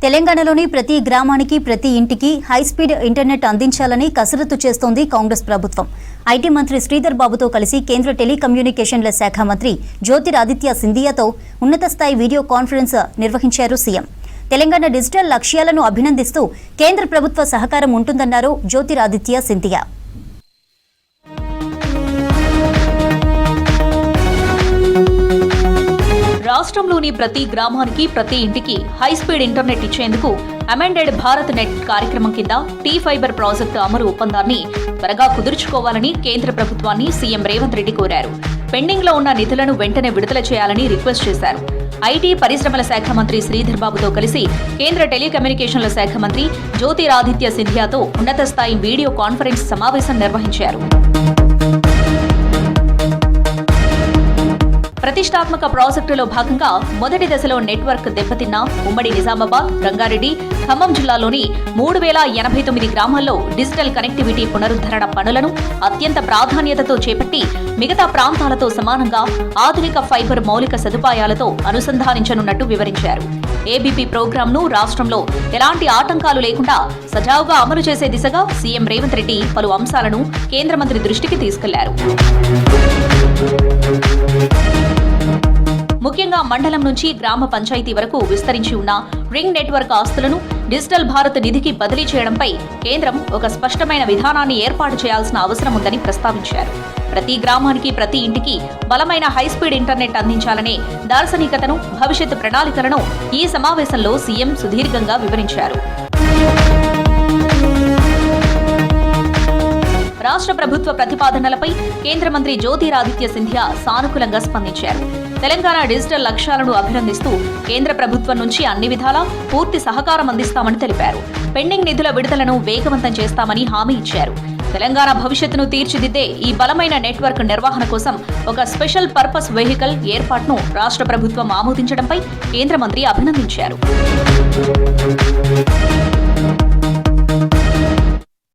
తెలంగాణలోని ప్రతి గ్రామానికి ప్రతి ఇంటికి హైస్పీడ్ ఇంటర్నెట్ అందించాలని కసరత్తు చేస్తోంది కాంగ్రెస్ ప్రభుత్వం. ఐటీ మంత్రి శ్రీధర్ బాబుతో కలిసి కేంద్ర టెలికమ్యూనికేషన్ల శాఖ మంత్రి జ్యోతిరాదిత్య సింధియాతో ఉన్నత స్థాయి వీడియో కాన్ఫరెన్స్ నిర్వహించారు సీఎం. తెలంగాణ డిజిటల్ లక్ష్యాలను అభినందిస్తూ కేంద్ర ప్రభుత్వ సహకారం ఉంటుందన్నారు జ్యోతిరాదిత్య సింధియా. రాష్ట్రంలోని ప్రతి గ్రామానికి ప్రతి ఇంటికి హైస్పీడ్ ఇంటర్నెట్ ఇచ్చేందుకు అమెండెడ్ భారత్ నెట్ కార్యక్రమం కింద టీ ఫైబర్ ప్రాజెక్టు అమలు ఒప్పందాన్ని త్వరగా కుదుర్చుకోవాలని కేంద్ర ప్రభుత్వాన్ని సీఎం రేవంత్ రెడ్డి కోరారు. పెండింగ్ లో ఉన్న నిధులను వెంటనే విడుదల చేయాలని రిక్వెస్ట్ చేశారు. ఐటీ పరిశ్రమల శాఖ మంత్రి శ్రీధర్ బాబుతో కలిసి కేంద్ర టెలికమ్యూనికేషన్ల శాఖ మంత్రి జ్యోతిరాదిత్య సింధియాతో ఉన్నత స్థాయి వీడియో కాన్ఫరెన్స్ సమావేశం నిర్వహించారు. ప్రతిష్టాత్మక ప్రాజెక్టులో భాగంగా మొదటి దశలో నెట్వర్క్ దెబ్బతిన్న ఉమ్మడి నిజామాబాద్, రంగారెడ్డి, ఖమ్మం జిల్లాలోని 3089 గ్రామాల్లో డిజిటల్ కనెక్టివిటీ పునరుద్ధరణ పనులను అత్యంత ప్రాధాన్యతతో చేపట్టి మిగతా ప్రాంతాలతో సమానంగా ఆధునిక ఫైబర్ మౌలిక సదుపాయాలతో అనుసంధానించనున్నట్టు వివరించారు. ఏబీపీ ప్రోగ్రాంను రాష్ట్రంలో ఎలాంటి ఆటంకాలు లేకుండా సజావుగా అమలు చేసే దిశగా సీఎం రేవంత్ రెడ్డి పలు అంశాలను కేంద్ర మంత్రి దృష్టికి తీసుకెళ్లారు. ముఖ్యంగా మండలం నుంచి గ్రామ పంచాయతీ వరకు విస్తరించి ఉన్న రింగ్ నెట్వర్క్ ఆస్తులను డిజిటల్ భారత్ నిధికి బదిలీ చేయడంపై కేంద్రం ఒక స్పష్టమైన విధానాన్ని ఏర్పాటు చేయాల్సిన అవసరం ఉందని ప్రస్తావించారు. ప్రతి గ్రామానికి ప్రతి ఇంటికి బలమైన హైస్పీడ్ ఇంటర్నెట్ అందించాలనే దార్శనికతను, భవిష్యత్తు ప్రణాళికలను ఈ సమావేశంలో సీఎం సుదీర్ఘంగా వివరించారు. రాష్ట్ర ప్రభుత్వ ప్రతిపాదనలపై కేంద్ర మంత్రి జ్యోతిరాదిత్య సింధియా సానుకూలంగా స్పందించారు. తెలంగాణ డిజిటల్ లక్ష్యాలను అభినందిస్తూ కేంద్ర ప్రభుత్వం నుంచి అన్ని విధాలా పూర్తి సహకారం అందిస్తామని తెలిపారు. పెండింగ్ నిధుల విడుదలను వేగవంతం చేస్తామని హామీ ఇచ్చారు. తెలంగాణ భవిష్యత్తును తీర్చిదిద్దే ఈ బలమైన నెట్వర్క్ నిర్వహణ కోసం ఒక స్పెషల్ పర్పస్ వెహికల్ ఏర్పాటును రాష్ట్ర ప్రభుత్వం ఆమోదించడంపై కేంద్ర మంత్రి అభినందించారు.